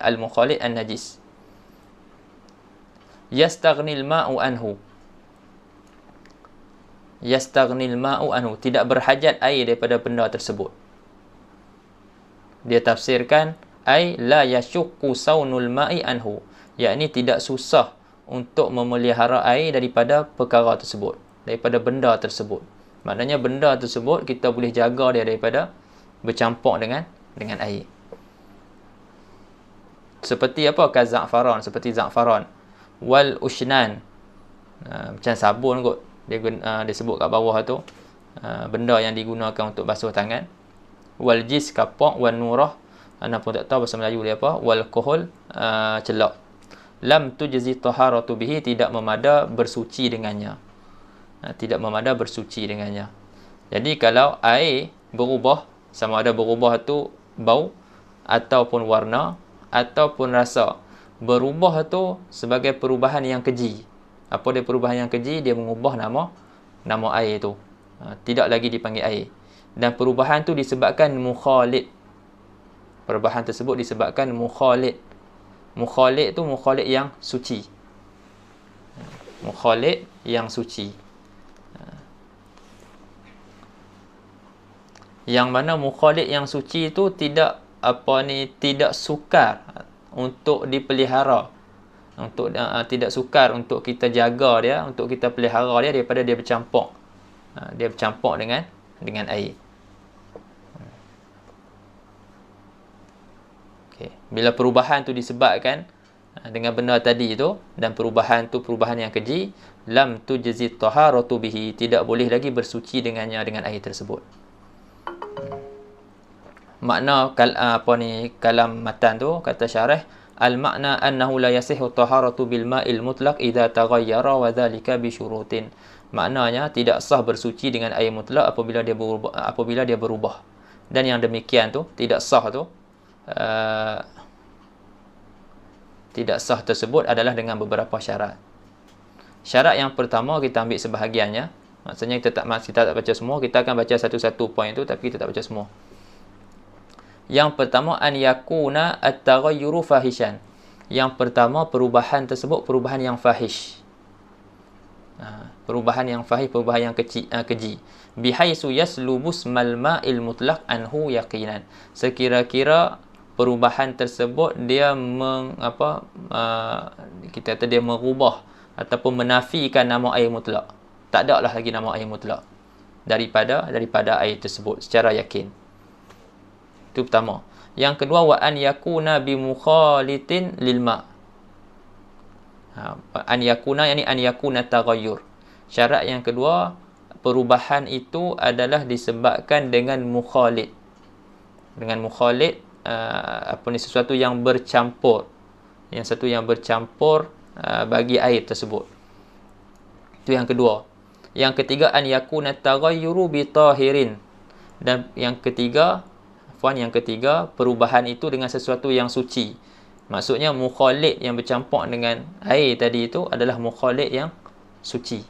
A: al-mukhalid an-najis. Yastaghnil ma'u anhu, tidak berhajat air daripada benda tersebut. Dia tafsirkan ai la yashukku saunul ma'i anhu, yakni tidak susah untuk memelihara air daripada perkara tersebut, daripada benda tersebut. Maknanya benda tersebut kita boleh jaga dia daripada bercampur dengan air. Seperti apa? Seperti za'faran wal ushnan, macam sabun kot, dia sebut kat bawah tu, benda yang digunakan untuk basuh tangan. Wal jis, kapak. Wal nurah, anda pun tak tahu bahasa Melayu dia apa. Wal kohol, celak. Lam tujzi taharatu bihi, tidak memada bersuci dengannya. tidak memadai bersuci dengannya. Jadi kalau air berubah, sama ada berubah tu bau ataupun warna ataupun rasa, berubah tu sebagai perubahan yang keji. Apa dia perubahan yang keji? Dia mengubah nama air tu. Tidak lagi dipanggil air. Dan perubahan tu disebabkan mukhalid. Perubahan tersebut disebabkan mukhalid. Mukhalid tu mukhalid yang suci. Mukhalid yang suci. Yang mana mukhalid yang suci itu tidak tidak sukar untuk dipelihara, untuk tidak sukar untuk kita jaga dia, untuk kita pelihara dia daripada dia bercampur. Dia bercampur dengan air. Okey, bila perubahan tu disebabkan dengan benda tadi tu, dan perubahan tu perubahan yang keji, lam tujzi taharatu bihi, tidak boleh lagi bersuci dengannya, dengan air tersebut. Makna kalam matan tu, kata syarah, al makna annahu la yasihu taharatu bil ma'il mutlaq idza taghayyara wa dhalika bi syurutin. Maknanya tidak sah bersuci dengan air mutlak apabila dia berubah. Dan yang demikian tu tidak sah tu tidak sah tersebut adalah dengan beberapa syarat. Syarat yang pertama kita ambil sebahagiannya. Maksudnya kita tak baca semua, kita akan baca satu-satu poin tu, tapi kita tak baca semua. Yang pertama, an yakuna at-taghayyuru fahishan. Yang pertama, perubahan tersebut perubahan yang fahish. Perubahan yang fahish, perubahan yang keji. Bihaisu yaslubus mal ma'il mutlaq anhu yaqinan. Sekira-kira perubahan tersebut dia dia merubah ataupun menafikan nama air mutlak. Tak ada lah lagi nama air mutlak daripada air tersebut secara yakin. Itu pertama. Yang kedua, wa an yakuna bi mukhalitin lil ma. An yakuna, yani an yakuna taghayyur. Syarat yang kedua, perubahan itu adalah disebabkan dengan mukhalid. Dengan mukhalid, sesuatu yang bercampur. Yang satu yang bercampur bagi air tersebut. Itu yang kedua. Yang ketiga, an yakuna taghayyuru bi tahirin. Dan yang ketiga, perubahan itu dengan sesuatu yang suci. Maksudnya mukhalid yang bercampur dengan air tadi itu adalah mukhalid yang suci,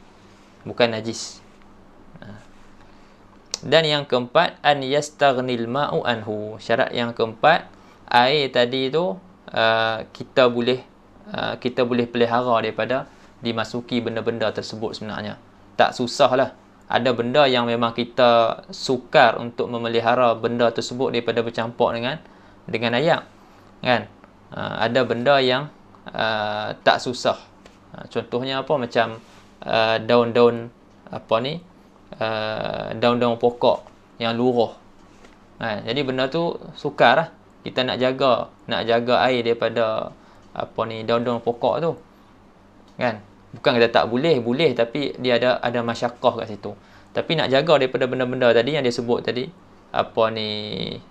A: bukan najis. Dan yang keempat, an yastaghnil ma'u anhu. Syarat yang keempat, air tadi itu kita boleh pelihara daripada dimasuki benda-benda tersebut sebenarnya. Tak susahlah. Ada benda yang memang kita sukar untuk memelihara benda tersebut daripada bercampur dengan air, kan? Ada benda yang tak susah. Contohnya apa? Macam daun-daun daun-daun pokok yang luruh. Jadi benda tu sukar lah. Kita nak jaga air daripada daun-daun pokok tu, kan? Bukan kita tak boleh, tapi dia ada masyakkah kat situ. Tapi nak jaga daripada benda-benda tadi yang dia sebut tadi,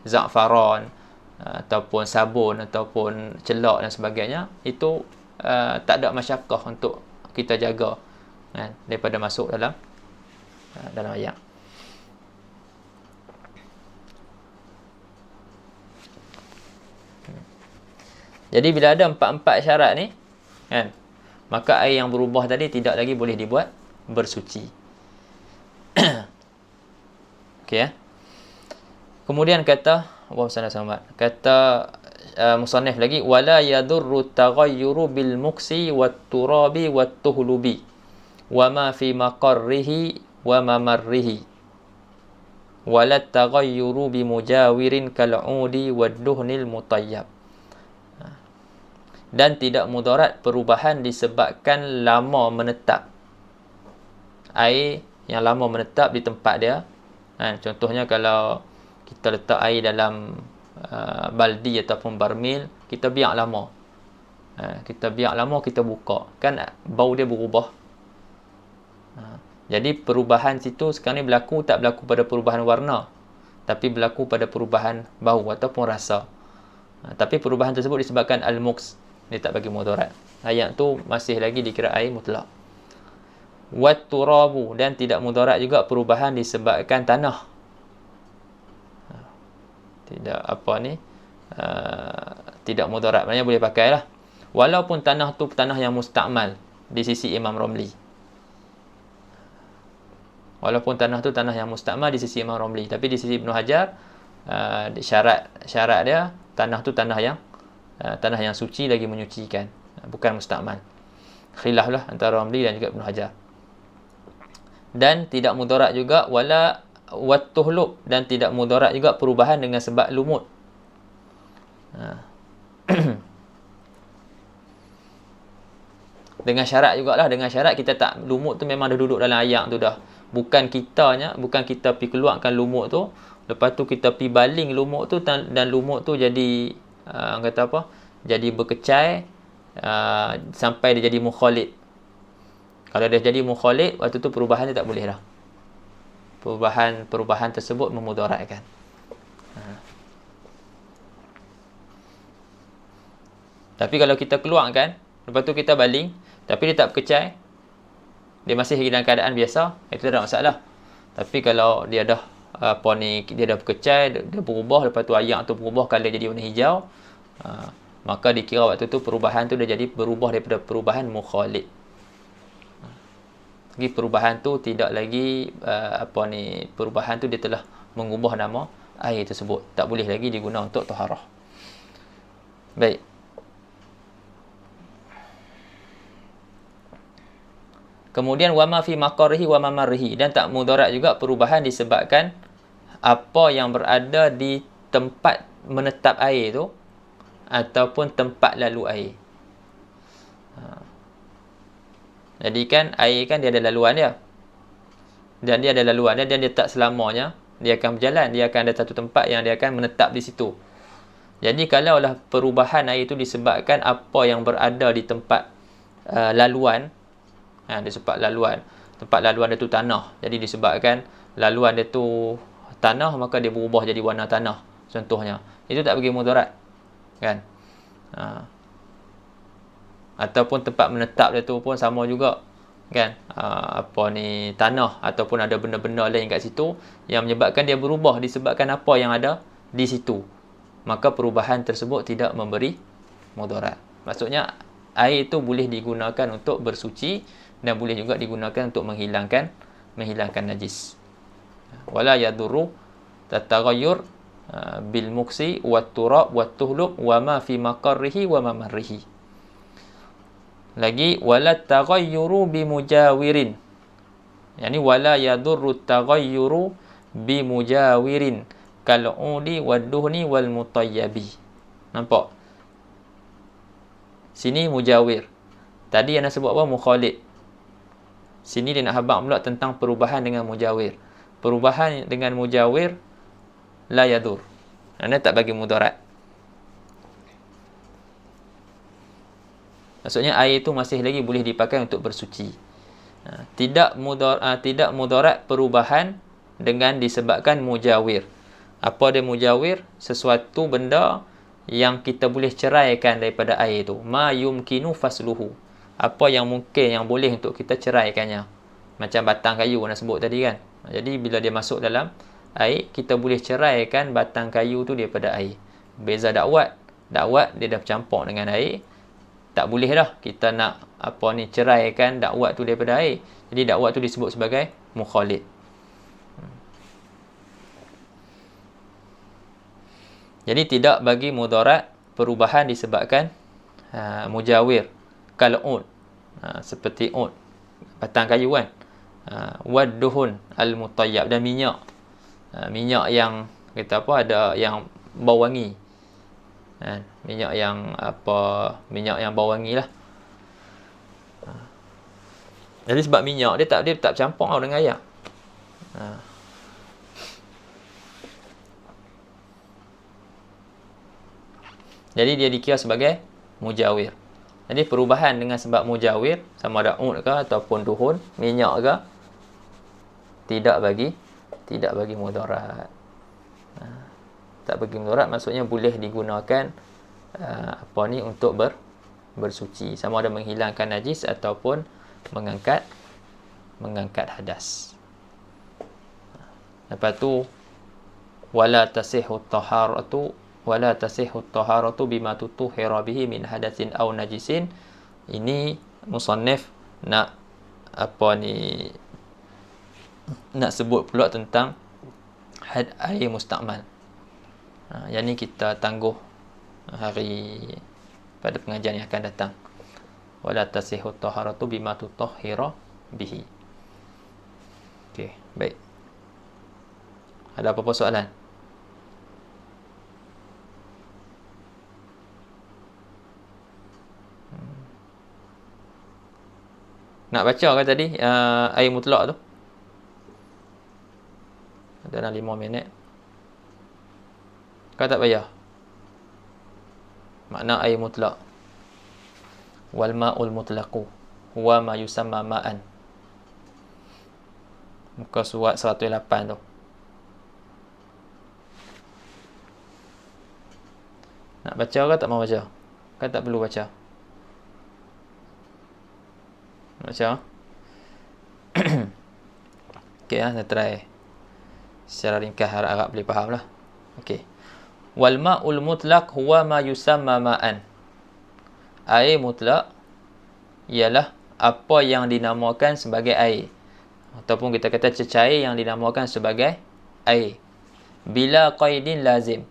A: za'faran ataupun sabun ataupun celak dan sebagainya, itu tak ada masyakkah untuk kita jaga, kan, daripada masuk dalam air. Jadi bila ada empat syarat ni, kan, maka air yang berubah tadi tidak lagi boleh dibuat bersuci. Okey. Kemudian kata musannif lagi, wala yadurru taghayyuru bil muksi wat turabi wat tuhlubi wa ma fi maqarrihi wa mamarrihi wala taghayyuru bi mujawirin kal udi wad duhnil mutayyab. Dan tidak mudarat perubahan disebabkan lama menetap. Air yang lama menetap di tempat dia. Contohnya kalau kita letak air dalam baldi ataupun barmil, kita biar lama. Kita buka. Kan bau dia berubah. Jadi perubahan situ sekarang ni tak berlaku pada perubahan warna, tapi berlaku pada perubahan bau ataupun rasa. Tapi perubahan tersebut disebabkan al-muks. Dia tak bagi mudarat. Ayat tu masih lagi dikira air mutlak. wat turabu, dan tidak mudarat juga perubahan disebabkan tanah. Tidak apa ni, tidak mudarat, maknanya boleh pakailah walaupun tanah tu tanah yang mustakmal di sisi Imam Romli. Walaupun tanah tu tanah yang mustakmal di sisi Imam Romli, tapi di sisi Ibnu Hajar, syarat dia tanah tu tanah yang suci lagi menyucikan, bukan mustakmal. Khilaf lah antara Romli dan juga Ibnu Hajar. Dan tidak mudarat juga wala wattuhlub, dan tidak mudarat juga perubahan dengan sebab lumut. Dengan syarat jugalah, dengan syarat kita tak, lumut tu memang dah duduk dalam ayak tu dah. Bukan kita pi keluarkan lumut tu, lepas tu kita pi baling lumut tu, dan lumut tu jadi kata apa? Jadi berkecai sampai dia jadi mukhalid. Kalau dia jadi mukhalid, waktu tu perubahan dia tak boleh dah. Perubahan tersebut memudaratkan. Tapi kalau kita keluarkan, lepas tu kita baling, tapi dia tak berkecai, dia masih dalam keadaan biasa, itu tak ada masalah. Tapi kalau dia dah dia dah berkecai, dia berubah, lepas tu ayak tu berubah color jadi warna hijau, maka dikira waktu tu perubahan tu dia jadi berubah daripada perubahan mukhalid. Lagi perubahan tu tidak lagi perubahan tu dia telah mengubah nama air tersebut, tak boleh lagi digunakan untuk taharah. Baik. Kemudian wama fi maqarihi wa mamarrihi, dan tak mudarat juga perubahan disebabkan apa yang berada di tempat menetap air tu ataupun tempat lalu air. Jadi kan air kan dia ada laluan dia. Dan dia ada laluan dia, dan dia tak selamanya dia akan berjalan, dia akan ada satu tempat yang dia akan menetap di situ. Jadi kalaulah perubahan air itu disebabkan apa yang berada di tempat laluan, disebab tempat laluan dia tu tanah, jadi disebabkan laluan dia tu tanah, maka dia berubah jadi warna tanah contohnya, itu tak bagi mudarat kan. Ataupun tempat menetap dia tu pun sama juga kan, tanah ataupun ada benda-benda lain kat situ yang menyebabkan dia berubah disebabkan apa yang ada di situ, maka perubahan tersebut tidak memberi mudarat. Maksudnya air itu boleh digunakan untuk bersuci dan boleh juga digunakan untuk menghilangkan najis. Wala yadurru tataghayyur bil muksi wat turab wat tuhlub wa ma fi maqarrihi wa mamarrihi. Lagi wala taghayyuru bi mujawirin, yani wala yadurru taghayyuru bi mujawirin kal udi wad duhni wal mutayyabi. Nampak sini mujawir, tadi yang nak sebut apa? Mukhalid. Sini dia nak habaq pula tentang perubahan dengan mujawir. Perubahan dengan mujawir la yadur, anda tak bagi mudarat. Maksudnya air itu masih lagi boleh dipakai untuk bersuci. Tidak mudarat perubahan dengan disebabkan mujawir. Apa dia mujawir? Sesuatu benda yang kita boleh ceraikan daripada air itu. Ma yumkinu fasluhu. Apa yang mungkin, yang boleh untuk kita ceraikannya. Macam batang kayu nak sebut tadi kan. Jadi bila dia masuk dalam air, kita boleh ceraikan batang kayu tu daripada air. Beza dakwat. Dakwat dia dah bercampur dengan air. Tak boleh dah kita nak ceraikan dakwat tu daripada air. Jadi dakwat tu disebut sebagai mukhalid. Jadi tidak bagi mudarat perubahan disebabkan mujawir. Kalau ud, seperti ud, batang kayu kan. Wad duhun al mutayyab, dan minyak. Minyak yang kita ada yang bau wangi. Minyak yang bau wangi lah. Jadi sebab minyak dia tak campur dengan air. Jadi dia dikira sebagai mujawir. Jadi perubahan dengan sebab mujawir, sama ada ud ke ataupun duhun, minyak ke, tidak bagi mudarat. Tak bagi mudarat maksudnya boleh digunakan untuk bersuci, sama ada menghilangkan najis ataupun mengangkat mengangkat hadas. Lepas tu wala tasihhu at-taharatu bima tutuhhira bihi min hadatsin aw najisin. Ini musannif nak sebut pula tentang air mustakmal. Yang ni kita tangguh pada pengajian yang akan datang. Wala tasihhu at-taharatu bima tutahhira bihi. Okey, baik. Ada apa-apa soalan? Nak baca ke tadi air mutlak tu? Dalam 5 minit. Kau tak payah. Makna air mutlak. Wal ma'ul mutlaqu huwa ma yusamma ma'an. Muka surat 108 tu. Nak baca ke tak mau baca? Kan tak perlu baca. Nak baca? Okey, saya try secara ringkas, harap-harap boleh faham lah. Okey. Wal ma'ul mutlaq huwa ma yusamma ma'an. Air mutlak ialah apa yang dinamakan sebagai air, ataupun kita kata cecair yang dinamakan sebagai air, bila qaidin lazim,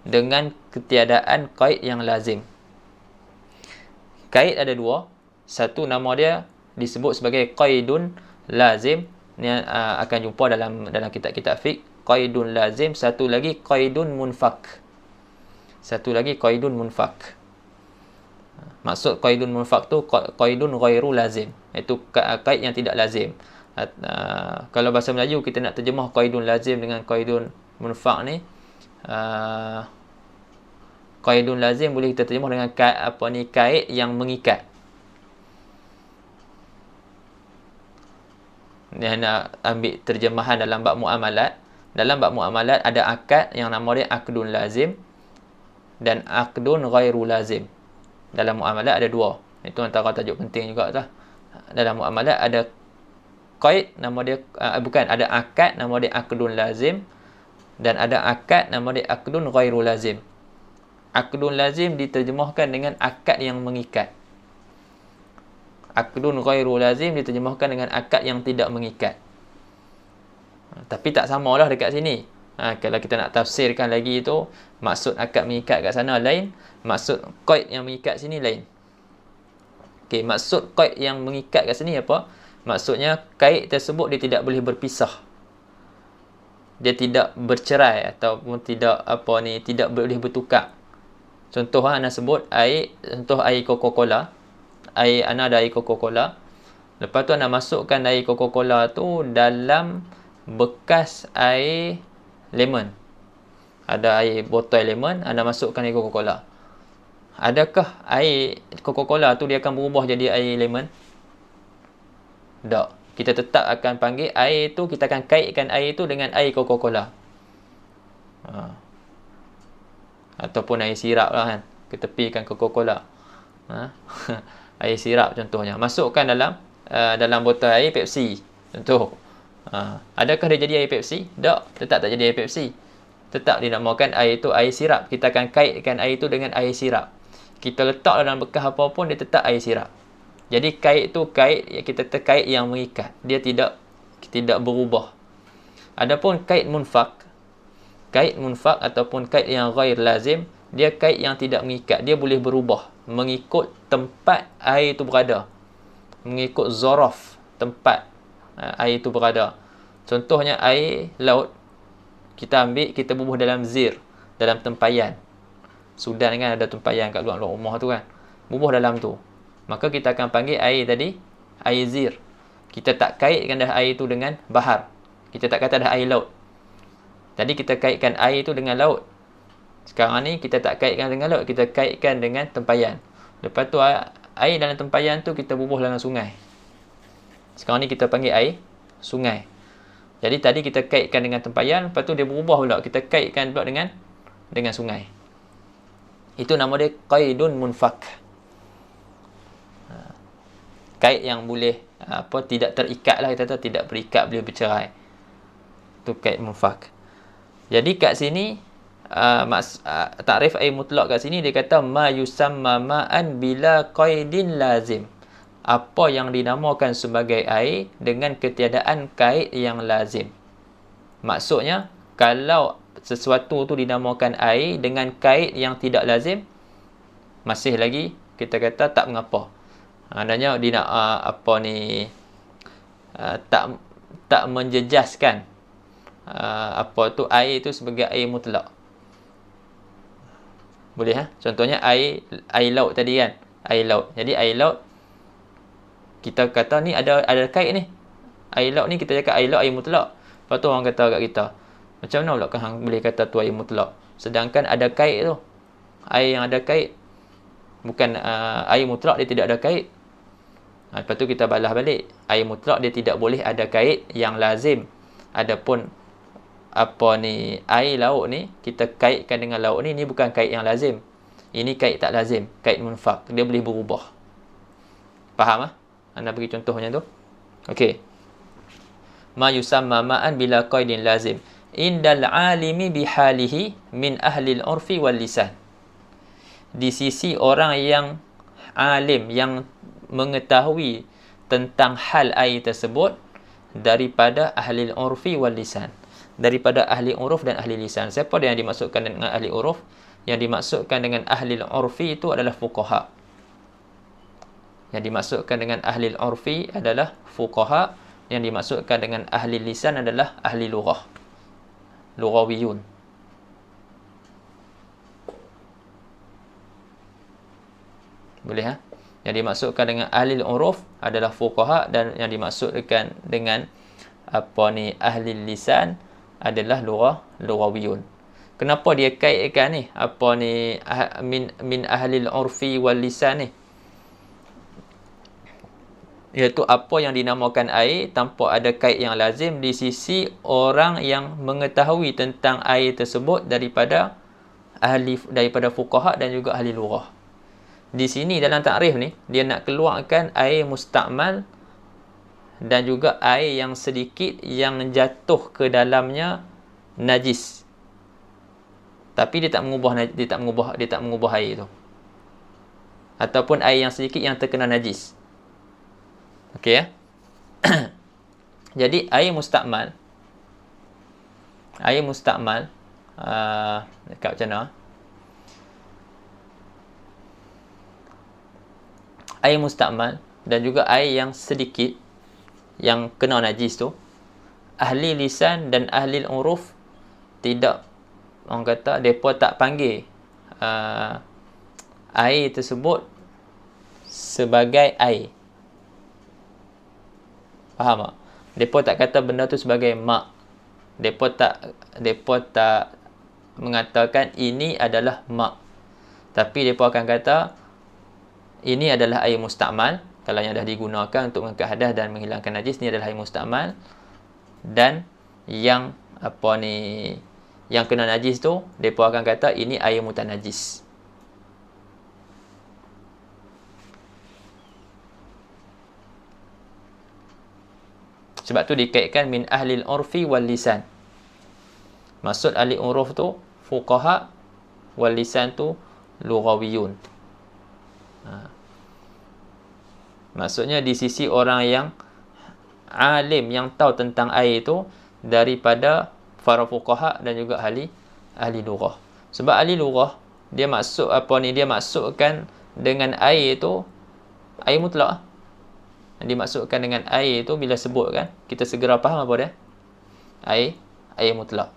A: dengan ketiadaan qaid yang lazim. Qaid ada dua. Satu nama dia disebut sebagai qaidun lazim, ni akan jumpa dalam kitab-kitab fiqh. Qaidun lazim. Satu lagi qaidun munfak. Maksud qaidun munfak tu qaidun ghairu lazim, iaitu qaid yang tidak lazim. Kalau bahasa Melayu kita nak terjemah qaidun lazim dengan qaidun munfak ni, qaidun lazim boleh kita terjemah dengan qaid yang mengikat. Ni nak ambil terjemahan dalam bab muamalat. Dalam bab muamalat ada akad yang nama dia akdun lazim dan akdun ghairu lazim. Dalam muamalat ada dua. Itu antara tajuk penting juga lah. Dalam muamalat ada qaid nama dia ada akad nama dia akdun lazim, dan ada akad nama dia akdun ghairu lazim. Akdun lazim diterjemahkan dengan akad yang mengikat. Akdun ghairu lazim diterjemahkan dengan akad yang tidak mengikat. Tapi tak samalah dekat sini. Kalau kita nak tafsirkan lagi itu, maksud akad mengikat kat sana lain, maksud qaid yang mengikat sini lain. Okey, maksud qaid yang mengikat kat sini apa? Maksudnya qaid tersebut dia tidak boleh berpisah. Dia tidak bercerai ataupun tidak boleh bertukar. Contoh ana sebut air Coca-Cola. Ana ada air Coca-Cola. Lepas tu ana masukkan air Coca-Cola tu dalam bekas air lemon. Ada air botol lemon, anda masukkan air Coca-Cola. Adakah air Coca-Cola tu dia akan berubah jadi air lemon? Tak. Kita tetap akan panggil air tu, kita akan kaitkan air tu dengan air Coca-Cola. Ataupun air sirap lah kan. Ketepikan Coca-Cola. Air sirap contohnya. Masukkan dalam botol air Pepsi. Contoh. Adakah dia jadi air Pepsi? Tak. Tetap tak jadi air Pepsi. Tetap dinamakan air itu air sirap. Kita akan kaitkan air itu dengan air sirap. Kita letak dalam bekas apa pun, dia tetap air sirap. Jadi kait tu kait kita terkait yang mengikat. Dia tidak berubah. Adapun kait munfak ataupun kait yang ghair lazim, dia kait yang tidak mengikat. Dia boleh berubah mengikut tempat air itu berada. Mengikut zaraf tempat air itu berada. Contohnya air laut, kita ambil, kita bubuh dalam zir, dalam tempayan. Sudan kan ada tempayan kat luar rumah tu kan. Bubuh dalam tu. Maka kita akan panggil air tadi air zir. Kita tak kaitkan dah air tu dengan bahar. Kita tak kata dah air laut. Tadi kita kaitkan air tu dengan laut. Sekarang ni kita tak kaitkan dengan laut, kita kaitkan dengan tempayan. Lepas tu air dalam tempayan tu kita bubuh dalam sungai. Sekarang ni kita panggil air sungai. Jadi tadi kita kaitkan dengan tempayan, lepas tu dia berubah pula, kita kaitkan pula dengan sungai. Itu nama dia qaidun munfak. kait yang boleh tidak terikat lah, kita tahu tidak berikat, boleh bercerai. Tu kait munfak. Jadi kat sini takrif air mutlak kat sini dia kata ma yusamma ma'an bila qaidin lazim. Apa yang dinamakan sebagai air dengan ketiadaan kait yang lazim. Maksudnya kalau sesuatu tu dinamakan air dengan kait yang tidak lazim, masih lagi kita kata tak mengapa. Adanya dia nak tak menjejaskan air tu sebagai air mutlak. Boleh Contohnya air laut tadi kan. Air laut. Jadi air laut kita kata ni ada kait ni. Air laut ni kita cakap air laut air mutlak. Lepas tu orang kata kat kita, macam mana pula hang boleh kata tu air mutlak? Sedangkan ada kait tu. Air yang ada kait bukan air mutlak, dia tidak ada kait. Lepas tu kita balas balik. Air mutlak dia tidak boleh ada kait yang lazim. Adapun air laut ni kita kaitkan dengan laut ni bukan kait yang lazim. Ini kait tak lazim, kait munfak. Dia boleh berubah. Faham Anda bagi contoh macam tu. Okey. Ma yusamma ma'an bila qaidin lazim indal alimi bihalihi min ahli al-urfi wal lisan. Di sisi orang yang alim, yang mengetahui tentang hal air tersebut daripada ahli al-urfi wal lisan. Daripada ahli uruf dan ahli lisan. Siapa dia yang dimaksudkan dengan ahli uruf? Yang dimaksudkan dengan ahli al-urfi itu adalah fuqaha. Yang dimaksudkan dengan ahli al-urfi adalah fuqaha. Yang dimaksudkan dengan ahli lisan adalah ahli lughah. Lughawiyun. Boleh Yang dimaksudkan dengan ahli al-uruf adalah fuqaha, dan yang dimaksudkan dengan ahli lisan adalah lughawiyun. Kenapa dia kaitkan ni min ahli al-urfi wal lisan ni? Iaitu apa yang dinamakan air tanpa ada kait yang lazim di sisi orang yang mengetahui tentang air tersebut daripada fuqaha dan juga ahli lughah. Di sini dalam takrif ni dia nak keluarkan air mustakmal dan juga air yang sedikit yang jatuh ke dalamnya najis. Tapi dia tak mengubah air tu. Ataupun air yang sedikit yang terkena najis. Okey Jadi air mustakmal dekat macam mana? Air mustakmal dan juga air yang sedikit yang kena najis tu, ahli lisan dan ahli uruf tidak, orang kata depa tak panggil air tersebut sebagai air. Faham tak? Depa tak kata benda tu sebagai mak. Depa tak mengatakan ini adalah mak. Tapi depa akan kata ini adalah air mustakmal. Kalau yang dah digunakan untuk mengangkat hadas dan menghilangkan najis, ni adalah air mustakmal. Dan yang yang kena najis tu, depa akan kata ini air mutanajis. Sebab tu dikaitkan min ahli al-urfi wal lisan. Maksud ahli uruf tu fuqaha, wal lisan tu lughawiyun. Maksudnya di sisi orang yang alim, yang tahu tentang air tu daripada para fuqaha dan juga ahli lughah. Sebab ahli lughah dia maksudkan dengan air tu air mutlak. Dimaksudkan dengan air itu bila sebut kan, kita segera faham apa dia? Air mutlak.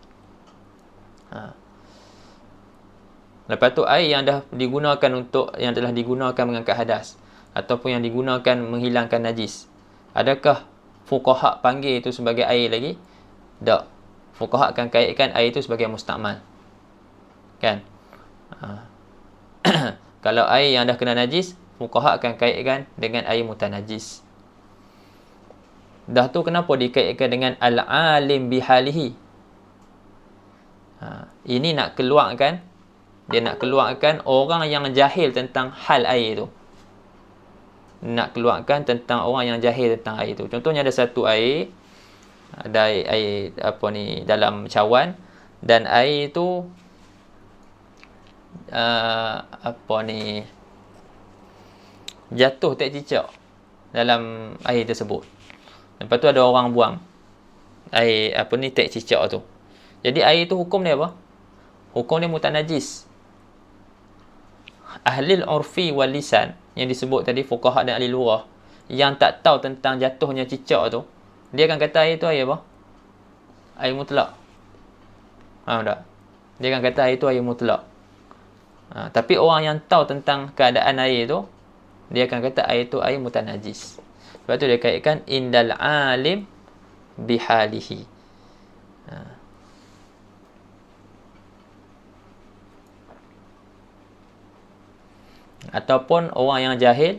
A: Lepas tu air yang dah digunakan yang telah digunakan mengangkat hadas ataupun yang digunakan menghilangkan najis. Adakah fuqaha panggil itu sebagai air lagi? Tak. Fuqaha akan kaitkan air itu sebagai mustakmal. Kan? Kalau air yang dah kena najis, fuqaha akan kaitkan dengan air mutanajis. Dah tu kenapa dikaitkan dengan al-alim bihalihi? Ini nak keluarkan, dia nak keluarkan orang yang jahil tentang hal air tu. nak keluarkan tentang orang yang jahil tentang air tu. Contohnya ada satu air, ada air dalam cawan, dan air tu jatuh tak cicak dalam air tersebut. Lepas tu ada orang buang air tak cicak tu. Jadi air tu hukum dia apa? Hukum dia mutanajis. Ahli urfi wal lisan yang disebut tadi, fuqaha dan ahli lughah, yang tak tahu tentang jatuhnya cicak tu, dia akan kata air tu air apa? Air mutlak. Faham tak? Dia akan kata air tu air mutlak. Tapi orang yang tahu tentang keadaan air tu, dia akan kata air tu air mutanajis. Sebab tu dia kaitkan indal alim bihalihi. Ataupun orang yang jahil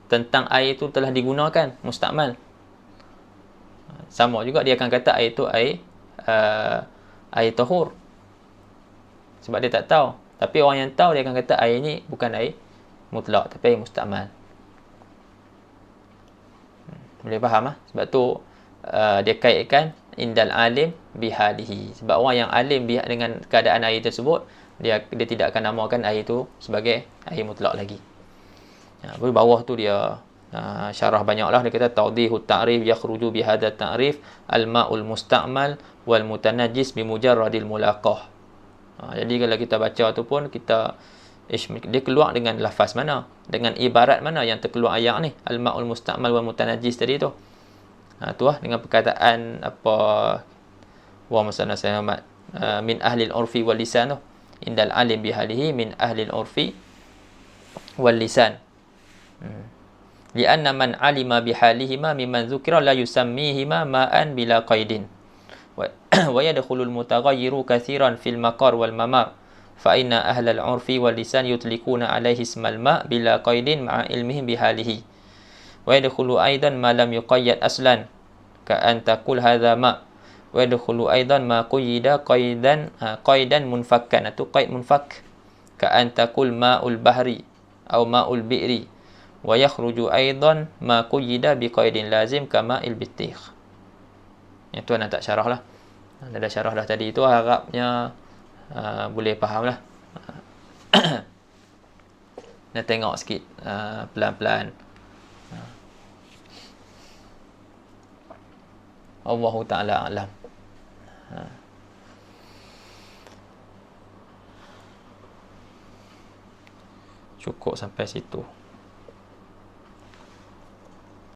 A: tentang air itu telah digunakan, mustakmal. Sama juga dia akan kata air itu air tahur. Sebab dia tak tahu. Tapi orang yang tahu, dia akan kata air ni bukan air mutlak, tapi air mustakmal. Boleh faham? Sebab tu dia kaitkan indal alim bihalihi. Sebab orang yang alim dengan keadaan air tersebut, dia tidak akan namakan air itu sebagai air mutlak lagi. Di bawah tu dia syarah banyaklah. Dia kata tawdihut ta'rif yakhruju bihadha ta'rif al-ma'ul musta'mal wal mutanajjis bimujarradil mulaqah. Jadi kalau kita baca tu pun dia keluar dengan lafaz mana, dengan ibarat mana yang terkeluar ayat ni, al-ma'ul musta'mal wal mutanajjis tadi tu. Tu lah dengan perkataan wa masalna sahabat min ahli al-urfi wal lisan tu, indal alim bihalihi min ahli al-urfi wal lisan. Lianna man alima bihalihima mimman dzukira la yusammihima ma'an bila qaidin wa yadkhulul mutaghayyiru katsiran fil maqar wal mamar fa inna ahlal urfi wal lisan yutlikuna alaihi ismal ma' bila qaidin ma'a ilmihim bihalihi wa yadkhulu aidan ma lam yuqayyad aslan ka an taqul hadza ma' wa yadkhulu aidan ma quyida qaidan munfakkan atau qaid munfak ka an taqul ma'ul bahri atau ma'ul bi'ri wa yakhruju aidan ma quyida biqaidin lazim kama il bitikh. Yang tu nak tak syarah lah. Dah syarah dah tadi, itu harapnya boleh faham lah. Nak tengok sikit pelan-pelan. Allahu ta'ala a'lam. Cukup sampai situ.